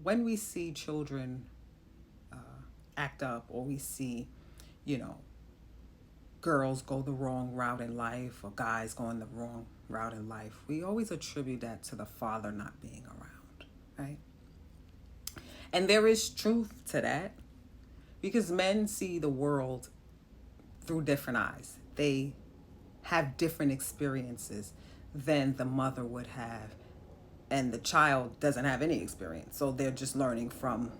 when we see children act up, or we see, you know, girls go the wrong route in life or guys going the wrong route in life, we always attribute that to the father not being around, right? And there is truth to that because men see the world through different eyes. They have different experiences than the mother would have, and the child doesn't have any experience. So they're just learning from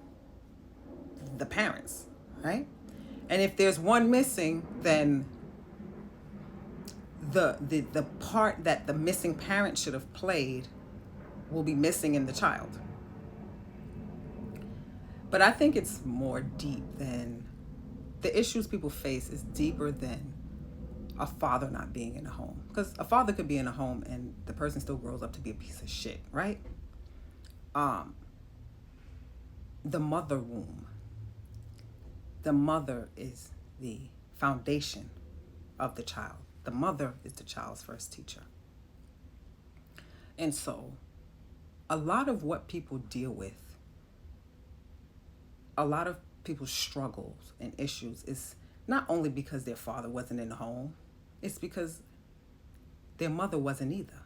the parents, right? And if there's one missing, then the part that the missing parent should have played will be missing in the child. But I think it's more deep than the issues people face is deeper than a father not being in a home. Because a father could be in a home and the person still grows up to be a piece of shit, right? Um, the mother womb. The mother is the foundation of the child. The mother is the child's first teacher. And so, a lot of what people deal with, a lot of people's struggles and issues is not only because their father wasn't in the home, it's because their mother wasn't either.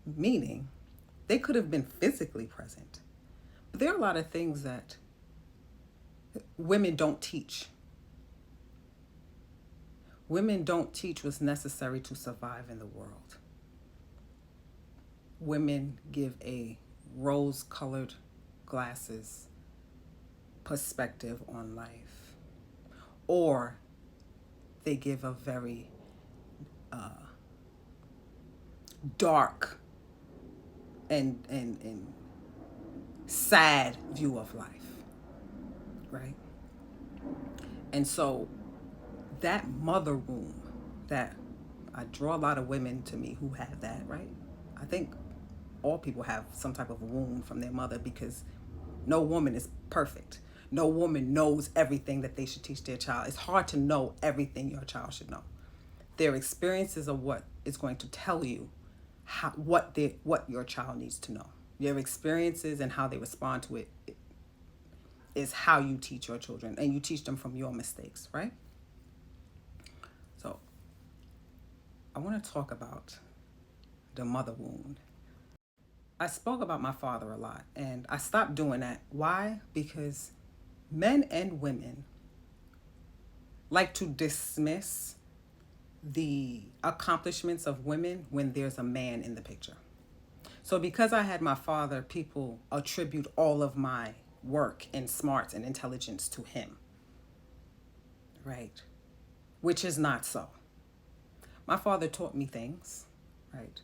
Meaning, they could have been physically present. But there are a lot of things that women don't teach. Women don't teach what's necessary to survive in the world. Women give a rose-colored glasses perspective on life, or they give a very dark and sad view of life, right? And so that mother womb, that I draw a lot of women to me who have that, right? I think all people have some type of wound from their mother because no woman is perfect. No woman knows everything that they should teach their child. It's hard to know everything your child should know. Their experiences are what is going to tell you what your child needs to know. Their experiences and how they respond to it is how you teach your children, and you teach them from your mistakes, right? So I want to talk about the mother wound. I spoke about my father a lot, and I stopped doing that. Why? Because men and women like to dismiss the accomplishments of women when there's a man in the picture. So because I had my father, people attribute all of my work and smarts and intelligence to him, right? Which is not so. My father taught me things, right?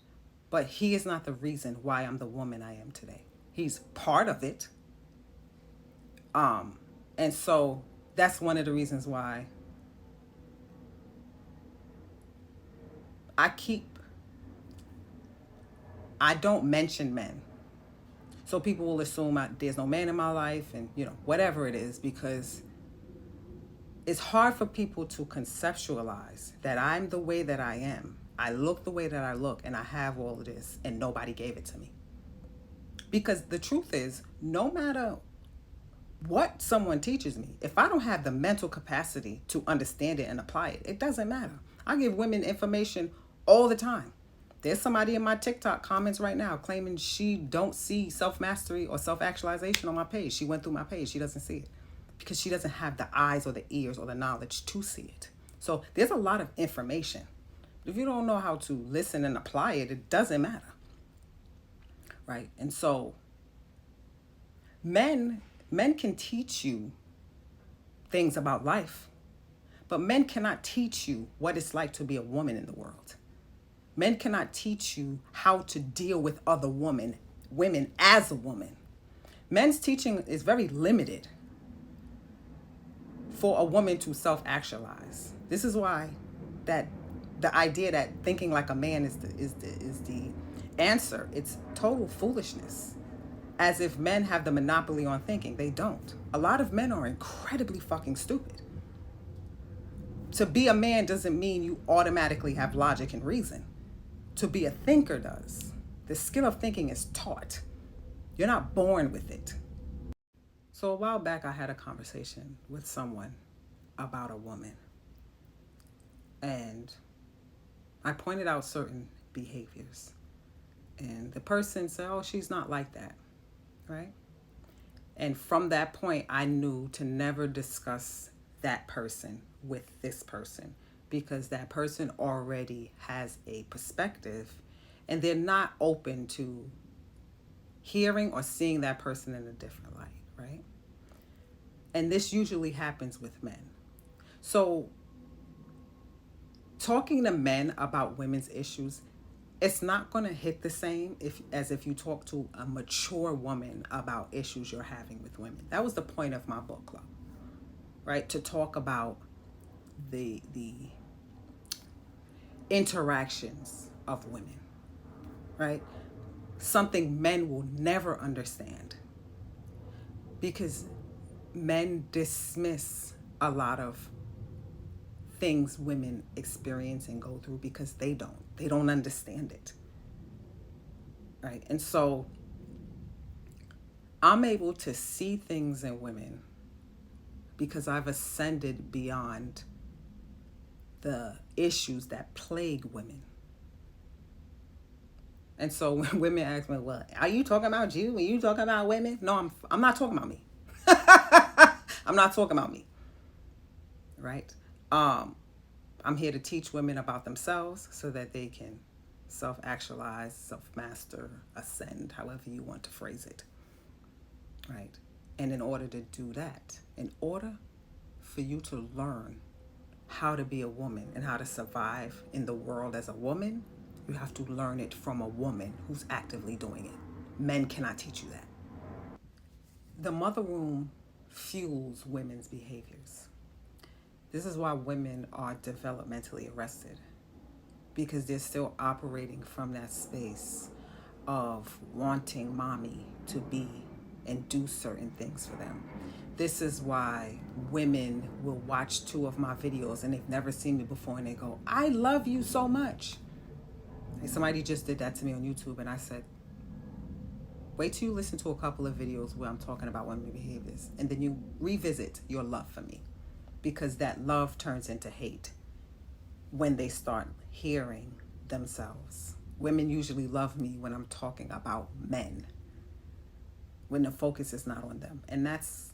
But he is not the reason why I'm the woman I am today. He's part of it. And so that's one of the reasons why I don't mention men. So people will assume there's no man in my life and, whatever it is, because it's hard for people to conceptualize that I'm the way that I am. I look the way that I look, and I have all of this, and nobody gave it to me. Because the truth is, no matter what someone teaches me, if I don't have the mental capacity to understand it and apply it, it doesn't matter. I give women information all the time. There's somebody in my TikTok comments right now claiming she don't see self-mastery or self-actualization on my page. She went through my page. She doesn't see it because she doesn't have the eyes or the ears or the knowledge to see it. So there's a lot of information. If you don't know how to listen and apply it, it doesn't matter, right? And so men can teach you things about life, but men cannot teach you what it's like to be a woman in the world. Men cannot teach you how to deal with other women as a woman. Men's teaching is very limited for a woman to self-actualize. This is why that the idea that thinking like a man is the answer. It's total foolishness. As if men have the monopoly on thinking. They don't. A lot of men are incredibly fucking stupid. To be a man doesn't mean you automatically have logic and reason. To be a thinker does. The skill of thinking is taught. You're not born with it. So a while back, I had a conversation with someone about a woman. And I pointed out certain behaviors. And the person said, oh, she's not like that, right? And from that point, I knew to never discuss that person with this person, because that person already has a perspective and they're not open to hearing or seeing that person in a different light, right? And this usually happens with men. So talking to men about women's issues, it's not going to hit the same as if you talk to a mature woman about issues you're having with women. That was the point of my book club, right? To talk about the interactions of women, right? Something men will never understand, because men dismiss a lot of things women experience and go through because they don't understand it, right? And so I'm able to see things in women because I've ascended beyond the issues that plague women. And so when women ask me, well, are you talking about you? Are you talking about women? No, I'm not talking about me. I'm not talking about me, right? I'm here to teach women about themselves so that they can self-actualize, self-master, ascend, however you want to phrase it, right? And in order to do that, in order for you to learn how to be a woman and how to survive in the world as a woman, you have to learn it from a woman who's actively doing it. Men cannot teach you that. The mother womb fuels women's behaviors. This is why women are developmentally arrested, because they're still operating from that space of wanting mommy to be and do certain things for them. This is why women will watch 2 of my videos and they've never seen me before and they go, I love you so much. And somebody just did that to me on YouTube, and I said, wait till you listen to a couple of videos where I'm talking about women behaviors, and then you revisit your love for me, because that love turns into hate when they start hearing themselves. Women usually love me when I'm talking about men, when the focus is not on them. And that's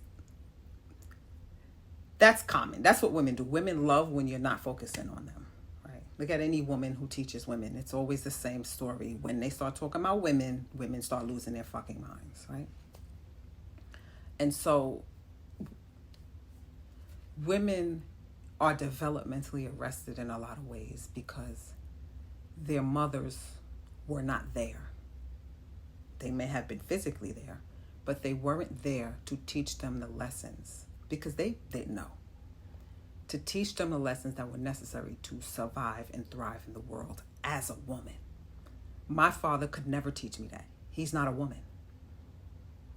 common. That's what women do. Women love when you're not focusing on them, right? Look at any woman who teaches women. It's always the same story. When they start talking about women, women start losing their fucking minds, right? And so women are developmentally arrested in a lot of ways because their mothers were not there. They may have been physically there, but they weren't there to teach them the lessons because they didn't know. To teach them the lessons that were necessary to survive and thrive in the world as a woman. My father could never teach me that. He's not a woman,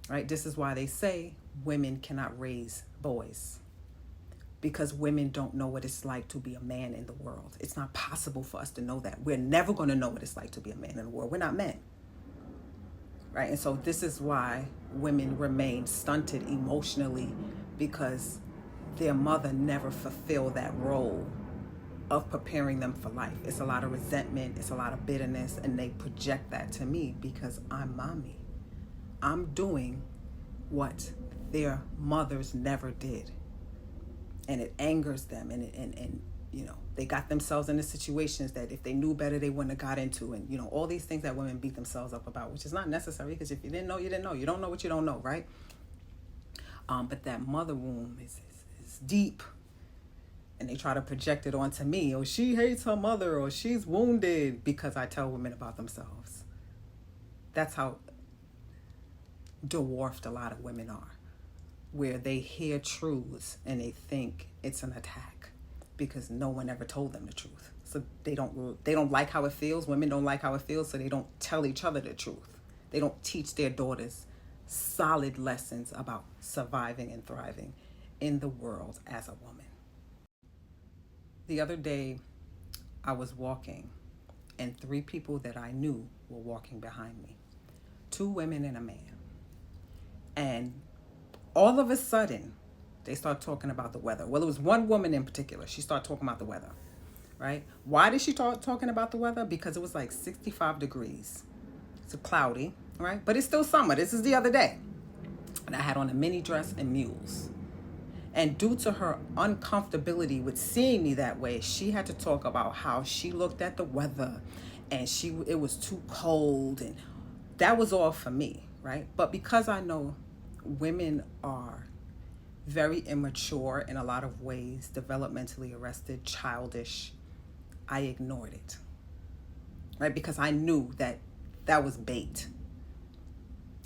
right? This is why they say women cannot raise boys, because women don't know what it's like to be a man in the world. It's not possible for us to know that. We're never going to know what it's like to be a man in the world. We're not men, right? And so this is why women remain stunted emotionally, because their mother never fulfilled that role of preparing them for life. It's a lot of resentment, it's a lot of bitterness, and they project that to me because I'm mommy. I'm doing what their mothers never did. And it angers them, and you know, they got themselves into situations that if they knew better, they wouldn't have got into, and you know, all these things that women beat themselves up about, which is not necessary, because if you didn't know, you didn't know. You don't know what you don't know, right? But that mother womb is deep, and they try to project it onto me. Oh, she hates her mother, or she's wounded because I tell women about themselves. That's how dwarfed a lot of women are, where they hear truths and they think it's an attack because no one ever told them the truth. So they don't like how it feels. Women don't like how it feels, so they don't tell each other the truth. They don't teach their daughters solid lessons about surviving and thriving in the world as a woman. The other day, I was walking, and 3 people that I knew were walking behind me. 2 women and a man. And all of a sudden, they start talking about the weather. Well, it was one woman in particular. She started talking about the weather, right? Why did she start talking about the weather? Because it was like 65 degrees. It's cloudy, right? But it's still summer. This is the other day. And I had on a mini dress and mules. And due to her uncomfortability with seeing me that way, she had to talk about how she looked at the weather and it was too cold, and that was all for me, right? But because I know women are very immature in a lot of ways, developmentally arrested, childish, I ignored it, right? Because I knew that that was bait.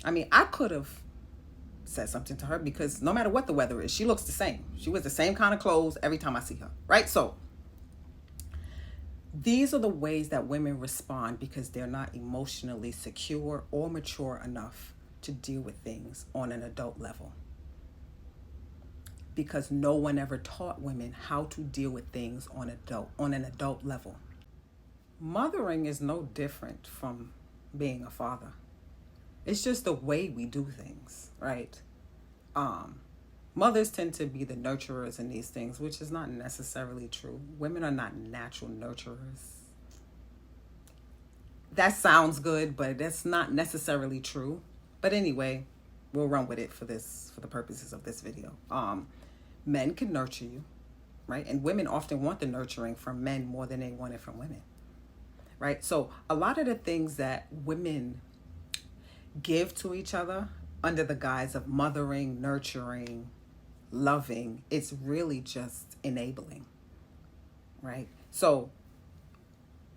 I mean, I could have said something to her because no matter what the weather is, she looks the same. She wears the same kind of clothes every time I see her, right? So these are the ways that women respond because they're not emotionally secure or mature enough to deal with things on an adult level. Because no one ever taught women how to deal with things on an adult level. Mothering is no different from being a father. It's just the way we do things, right? Mothers tend to be the nurturers in these things, which is not necessarily true. Women are not natural nurturers. That sounds good, but that's not necessarily true. But anyway, we'll run with it for the purposes of this video. Men can nurture you, right? And women often want the nurturing from men more than they want it from women, right? So a lot of the things that women give to each other under the guise of mothering, nurturing, loving, it's really just enabling, right? So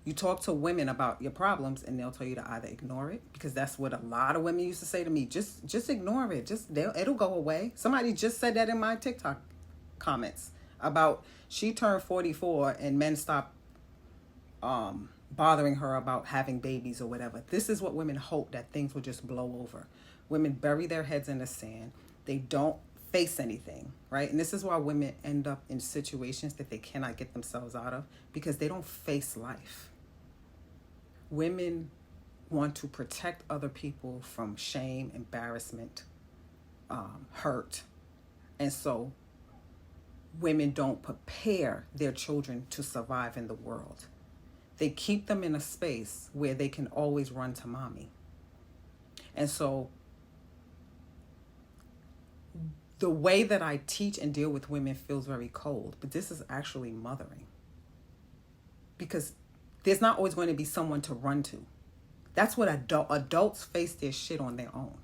you talk to women about your problems and they'll tell you to either ignore it, because that's what a lot of women used to say to me. Just ignore it. It'll go away. Somebody just said that in my TikTok comments about she turned 44 and men stopped bothering her about having babies or whatever. This is what women hope, that things will just blow over. Women bury their heads in the sand. They don't face anything, right? And this is why women end up in situations that they cannot get themselves out of, because they don't face life. Women want to protect other people from shame, embarrassment, hurt. And so women don't prepare their children to survive in the world. They keep them in a space where they can always run to mommy. And so the way that I teach and deal with women feels very cold, but this is actually mothering. Because there's not always going to be someone to run to. That's what adults face their shit on their own.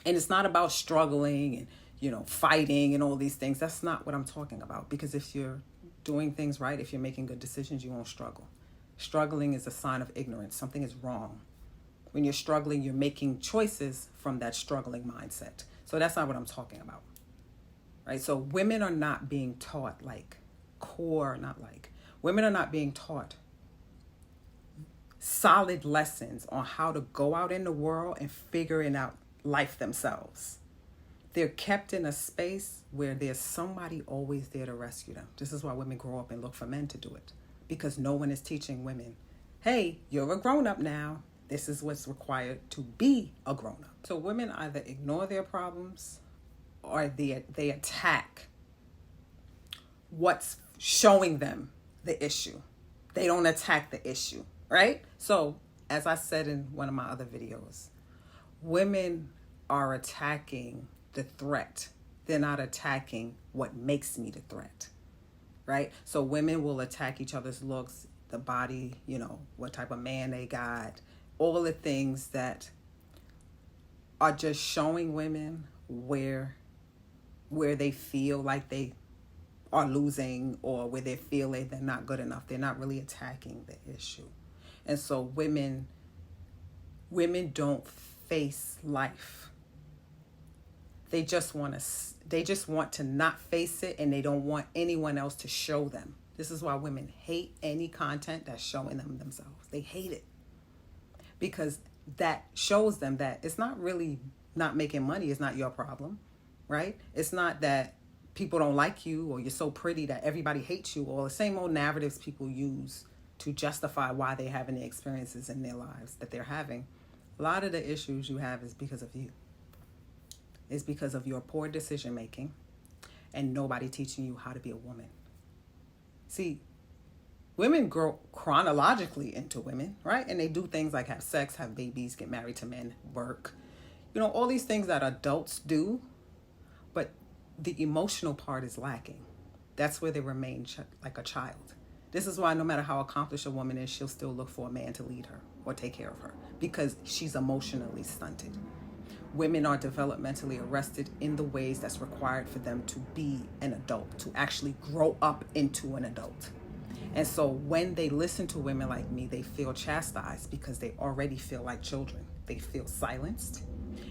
And it's not about struggling and, fighting and all these things. That's not what I'm talking about. Because if you're doing things right, if you're making good decisions, you won't struggle. Struggling is a sign of ignorance. Something is wrong. When you're struggling, you're making choices from that struggling mindset. So that's not what I'm talking about, right? So women are not being taught women are not being taught solid lessons on how to go out in the world and figuring out life themselves. They're kept in a space where there's somebody always there to rescue them. This is why women grow up and look for men to do it, because no one is teaching women, hey, you're a grown-up now. This is what's required to be a grown-up. So women either ignore their problems or they attack what's showing them the issue. They don't attack the issue, right? So as I said in one of my other videos, women are attacking the threat. They're not attacking what makes me the threat, right? So women will attack each other's looks, the body, what type of man they got, all the things that are just showing women where they feel like they are losing, or where they feel like they're not good enough. They're not really attacking the issue. And so women don't face life. They just want to not face it, and they don't want anyone else to show them. This is why women hate any content that's showing them themselves. They hate it. Because that shows them that it's not really not making money is not your problem, right? It's not that people don't like you or you're so pretty that everybody hates you, or the same old narratives people use to justify why they're having the experiences in their lives that they're having. A lot of the issues you have is because of you. It's because of your poor decision making and nobody teaching you how to be a woman. See, women grow chronologically into women, right? And they do things like have sex, have babies, get married to men, work. All these things that adults do, but the emotional part is lacking. That's where they remain like a child. This is why no matter how accomplished a woman is, she'll still look for a man to lead her or take care of her because she's emotionally stunted. Women are developmentally arrested in the ways that's required for them to be an adult, to actually grow up into an adult. And so when they listen to women like me, they feel chastised because they already feel like children. They feel silenced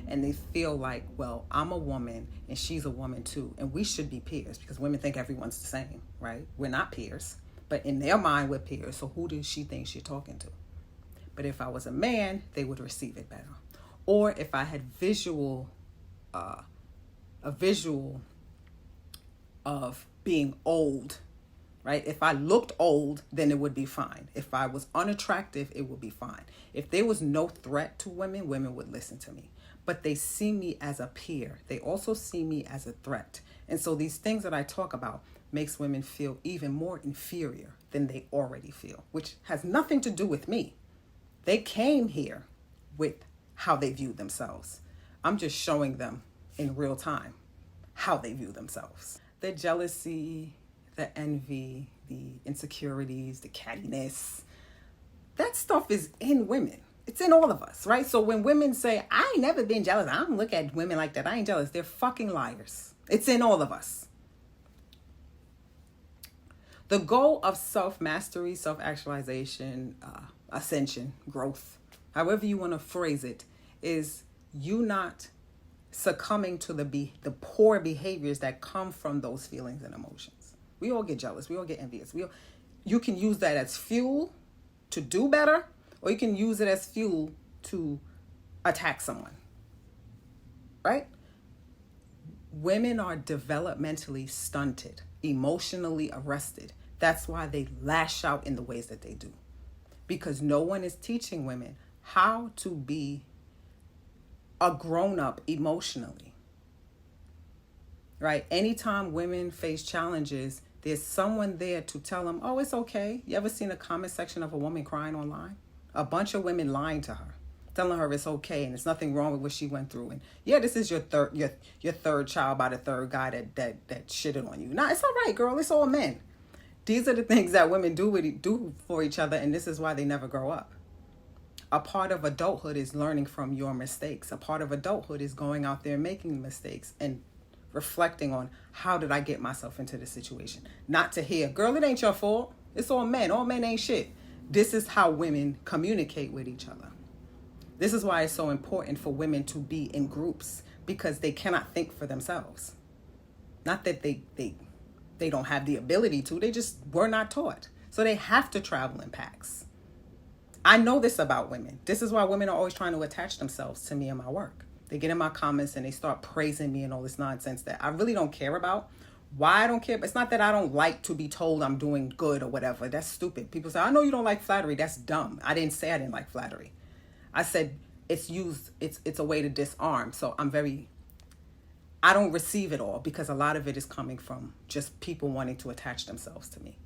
and they feel like, well, I'm a woman and she's a woman too. And we should be peers because women think everyone's the same, right? We're not peers, but in their mind, we're peers. So who does she think she's talking to? But if I was a man, they would receive it better. Or if I had a visual of being old, right? If I looked old, then it would be fine. If I was unattractive, it would be fine. If there was no threat to women, women would listen to me. But they see me as a peer. They also see me as a threat. And so these things that I talk about makes women feel even more inferior than they already feel, which has nothing to do with me. They came here with how they view themselves. I'm just showing them in real time how they view themselves. The jealousy, the envy, the insecurities, the cattiness, that stuff is in women. It's in all of us, right? So when women say, I ain't never been jealous, I don't look at women like that, I ain't jealous, they're fucking liars. It's in all of us. The goal of self-mastery, self-actualization, ascension, growth, however you want to phrase it, is you not succumbing to the poor behaviors that come from those feelings and emotions. We all get jealous. We all get envious. You can use that as fuel to do better, or you can use it as fuel to attack someone, right? Women are developmentally stunted, emotionally arrested. That's why they lash out in the ways that they do. Because no one is teaching women how to be a grown-up emotionally, right? Anytime women face challenges, there's someone there to tell them, oh, it's okay. You ever seen a comment section of a woman crying online? A bunch of women lying to her, telling her it's okay and there's nothing wrong with what she went through. And yeah, this is your third child by the third guy that shitted on you. Nah, it's all right, girl. It's all men. These are the things that women do for each other, and this is why they never grow up. A part of adulthood is learning from your mistakes. A part of adulthood is going out there making mistakes and reflecting on how did I get myself into this situation. Not to hear, girl, it ain't your fault. It's all men. All men ain't shit. This is how women communicate with each other. This is why it's so important for women to be in groups, because they cannot think for themselves. Not that they don't have the ability to, they just were not taught. So they have to travel in packs. I know this about women. This is why women are always trying to attach themselves to me and my work. They get in my comments and they start praising me and all this nonsense that I really don't care about. Why I don't care? It's not that I don't like to be told I'm doing good or whatever. That's stupid. People say, I know you don't like flattery. That's dumb. I didn't say I didn't like flattery. I said it's a way to disarm. So I don't receive it all because a lot of it is coming from just people wanting to attach themselves to me.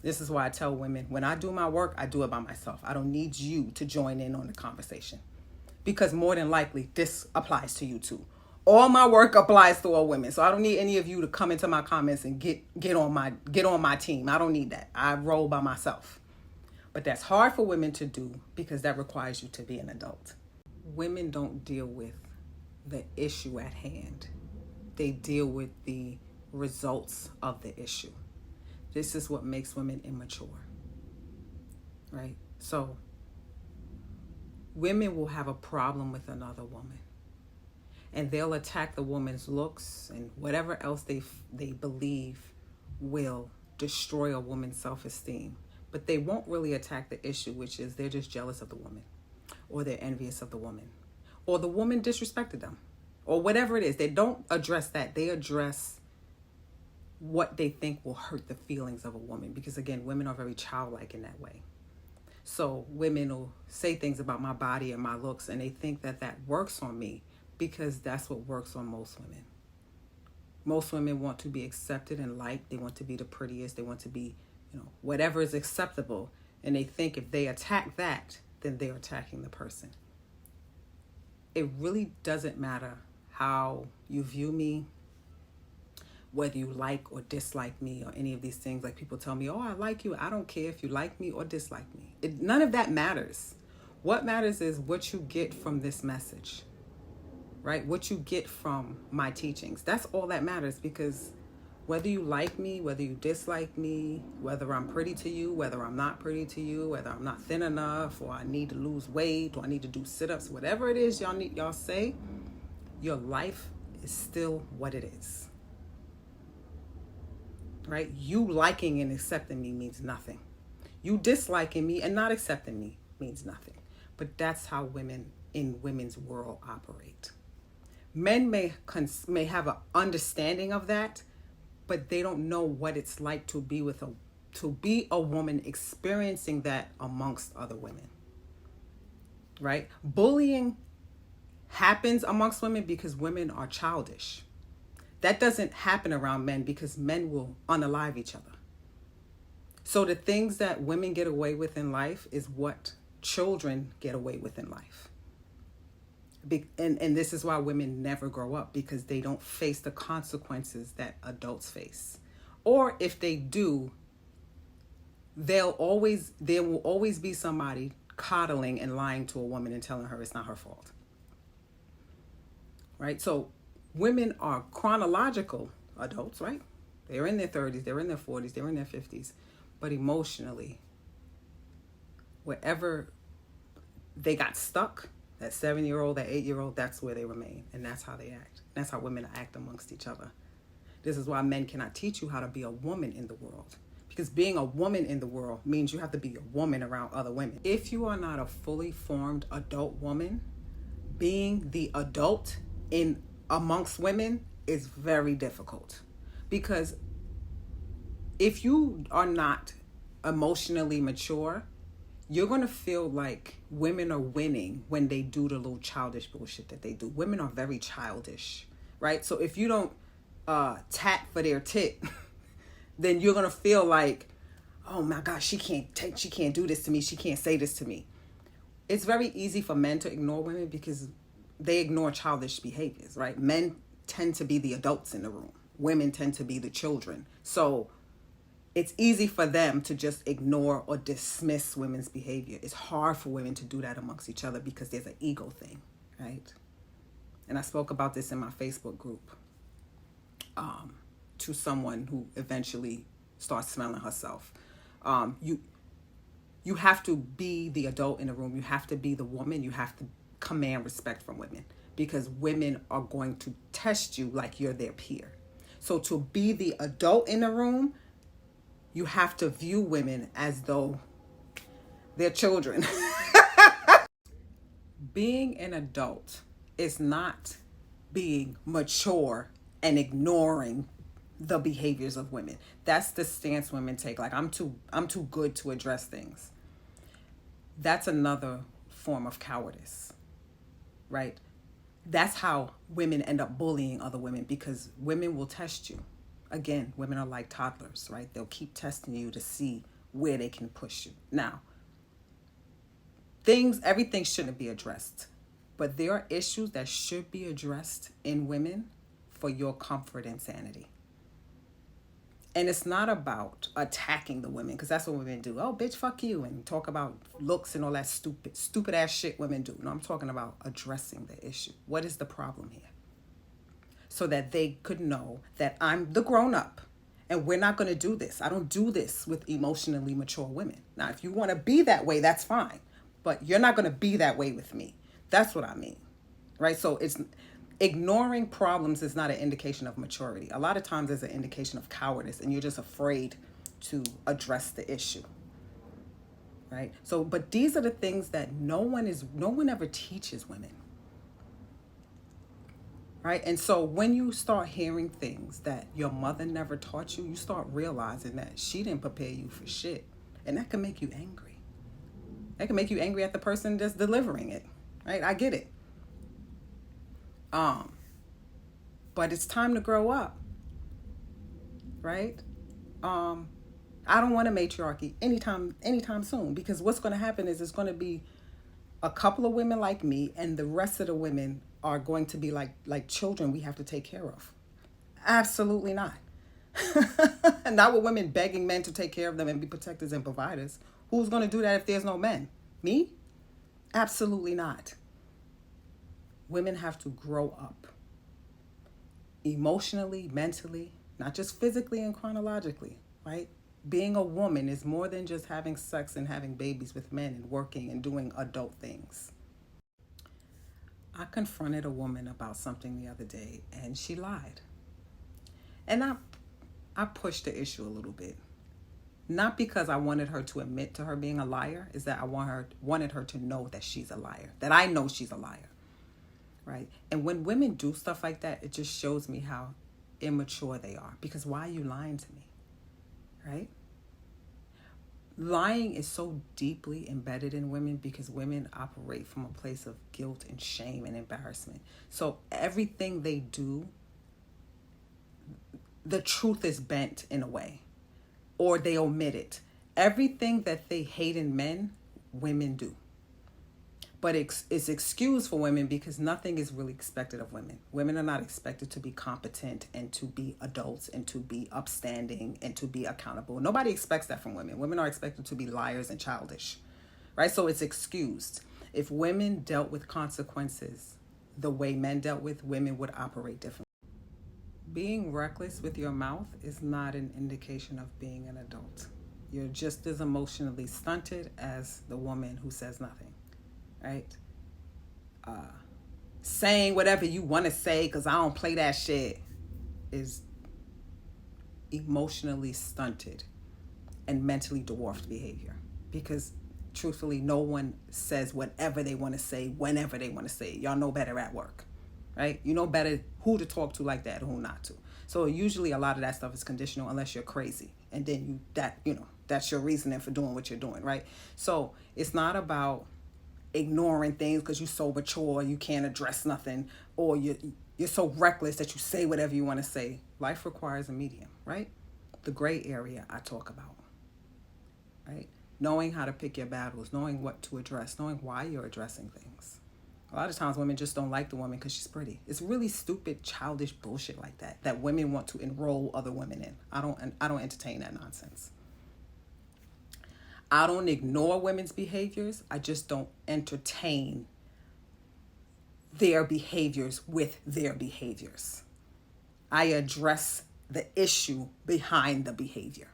This is why I tell women, when I do my work, I do it by myself. I don't need you to join in on the conversation, because more than likely this applies to you too. All my work applies to all women. So I don't need any of you to come into my comments and get on my team. I don't need that. I roll by myself. But that's hard for women to do because that requires you to be an adult. Women don't deal with the issue at hand. They deal with the results of the issue. This is what makes women immature, right? So women will have a problem with another woman, and they'll attack the woman's looks and whatever else they believe will destroy a woman's self-esteem. But they won't really attack the issue, which is they're just jealous of the woman, or they're envious of the woman, or the woman disrespected them, or whatever it is. They don't address that. They address what they think will hurt the feelings of a woman. Because again, women are very childlike in that way. So women will say things about my body and my looks, and they think that that works on me because that's what works on most women. Most women want to be accepted and liked. They want to be the prettiest. They want to be, whatever is acceptable. And they think if they attack that, then they're attacking the person. It really doesn't matter how you view me, whether you like or dislike me or any of these things. Like people tell me, oh, I like you. I don't care if you like me or dislike me. None of that matters. What matters is what you get from this message, right? What you get from my teachings. That's all that matters, because whether you like me, whether you dislike me, whether I'm pretty to you, whether I'm not pretty to you, whether I'm not thin enough, or I need to lose weight, or I need to do sit-ups, whatever it is y'all say, your life is still what it is. Right? You liking and accepting me means nothing. You disliking me and not accepting me means nothing. But that's how women in women's world operate. Men may have an understanding of that, but they don't know what it's like to be a woman experiencing that amongst other women. Right? Bullying happens amongst women because women are childish. That doesn't happen around men because men will unalive each other. So the things that women get away with in life is what children get away with in life. And this is why women never grow up, because they don't face the consequences that adults face. Or if they do, there will always be somebody coddling and lying to a woman and telling her it's not her fault. Right? So women are chronological adults, right? They're in their 30s, they're in their 40s, they're in their 50s. But emotionally, wherever they got stuck, that 7-year-old, that 8-year-old, that's where they remain. And that's how they act. That's how women act amongst each other. This is why men cannot teach you how to be a woman in the world. Because being a woman in the world means you have to be a woman around other women. If you are not a fully formed adult woman, being the adult amongst women is very difficult, because if you are not emotionally mature, you're going to feel like women are winning when they do the little childish bullshit that they do. Women are very childish, right? So if you don't tat for their tit, then you're going to feel like, oh my gosh, she can't do this to me. She can't say this to me. It's very easy for men to ignore women because they ignore childish behaviors, right? Men tend to be the adults in the room. Women tend to be the children. So it's easy for them to just ignore or dismiss women's behavior. It's hard for women to do that amongst each other because there's an ego thing, right? And I spoke about this in my Facebook group to someone who eventually starts smelling herself. You have to be the adult in the room. You have to be the woman. You have to command respect from women, because women are going to test you like you're their peer. So to be the adult in the room, you have to view women as though they're children. Being an adult is not being mature and ignoring the behaviors of women. That's the stance women take. Like, I'm too good to address things. That's another form of cowardice, right? That's how women end up bullying other women, because women will test you. Again, women are like toddlers, right? They'll keep testing you to see where they can push you. Now, everything shouldn't be addressed, but there are issues that should be addressed in women for your comfort and sanity. And it's not about attacking the women, because that's what women do. Oh, bitch, fuck you, and talk about looks and all that stupid ass shit women do. No, I'm talking about addressing the issue. What is the problem here? So that they could know that I'm the grown-up and we're not going to do this. I don't do this with emotionally mature women. Now, if you want to be that way, that's fine. But you're not going to be that way with me. That's what I mean, right? So it's ignoring problems is not an indication of maturity. A lot of times it's an indication of cowardice, and you're just afraid to address the issue, right? So, but these are the things that no one ever teaches women. Right? And so when you start hearing things that your mother never taught you, you start realizing that she didn't prepare you for shit. And that can make you angry. That can make you angry at the person that's delivering it, right? I get it. But it's time to grow up, right? I don't want a matriarchy anytime soon, because what's going to happen is it's going to be a couple of women like me, and the rest of the women are going to be like children we have to take care of. Absolutely not. Not with women begging men to take care of them and be protectors and providers. Who's going to do that if there's no men? Me? Absolutely not. Women have to grow up emotionally, mentally, not just physically and chronologically, right? Being a woman is more than just having sex and having babies with men and working and doing adult things. I confronted a woman about something the other day, and she lied. And I pushed the issue a little bit. Not because I wanted her to admit to her being a liar, is that I wanted her to know that she's a liar, that I know she's a liar, right? And when women do stuff like that, it just shows me how immature they are. Because why are you lying to me, right? Lying is so deeply embedded in women because women operate from a place of guilt and shame and embarrassment. So everything they do, the truth is bent in a way, or they omit it. Everything that they hate in men, women do. But it's excused for women because nothing is really expected of women. Women are not expected to be competent and to be adults and to be upstanding and to be accountable. Nobody expects that from women. Women are expected to be liars and childish, right? So it's excused. If women dealt with consequences the way men dealt with, women would operate differently. Being reckless with your mouth is not an indication of being an adult. You're just as emotionally stunted as the woman who says nothing, right? Saying whatever you want to say because I don't play that shit is emotionally stunted and mentally dwarfed behavior, because truthfully, no one says whatever they want to say whenever they want to say it. Y'all know better at work, right? You know better who to talk to like that and who not to. So usually a lot of that stuff is conditional unless you're crazy, and then that's your reasoning for doing what you're doing, right? So it's not about ignoring things because you're so mature you can't address nothing, or you're so reckless that you say whatever you want to say. Life requires a medium, right? The gray area I talk about, right? Knowing how to pick your battles, knowing what to address, knowing why you're addressing things. A lot of times women just don't like the woman because she's pretty. It's really stupid, childish bullshit like that women want to enroll other women in. I don't entertain that nonsense. I don't ignore women's behaviors. I just don't entertain their behaviors with their behaviors. I address the issue behind the behavior,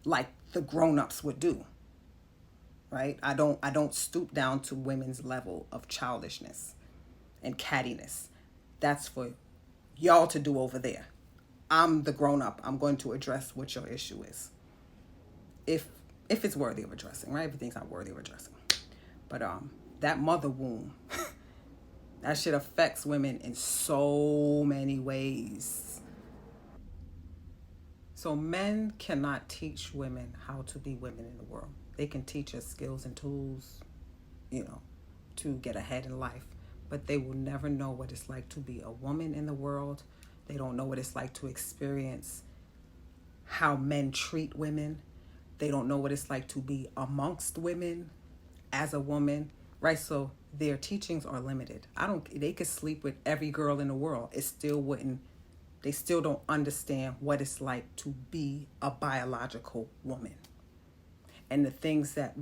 like the grown-ups would do. Right? I don't stoop down to women's level of childishness and cattiness. That's for y'all to do over there. I'm the grown-up. I'm going to address what your issue is. If it's worthy of addressing, right? Everything's not worthy of addressing. But that mother wound, that shit affects women in so many ways. So men cannot teach women how to be women in the world. They can teach us skills and tools, to get ahead in life. But they will never know what it's like to be a woman in the world. They don't know what it's like to experience how men treat women. They don't know what it's like to be amongst women as a woman, right? So their teachings are limited. They could sleep with every girl in the world. They still don't understand what it's like to be a biological woman. And the things that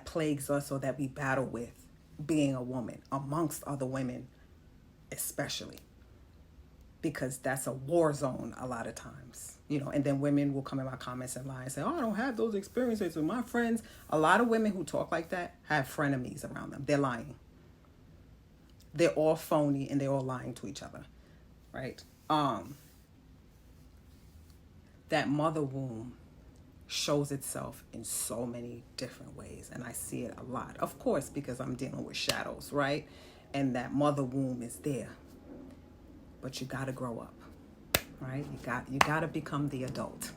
plagues us or that we battle with being a woman amongst other women, especially, because that's a war zone a lot of times, and then women will come in my comments and lie and say, oh, I don't have those experiences with my friends. A lot of women who talk like that have frenemies around them. They're lying. They're all phony and they're all lying to each other, right? That mother womb shows itself in so many different ways, and I see it a lot, of course, because I'm dealing with shadows, right? And that mother womb is there, but you got to grow up, right? You got to become the adult.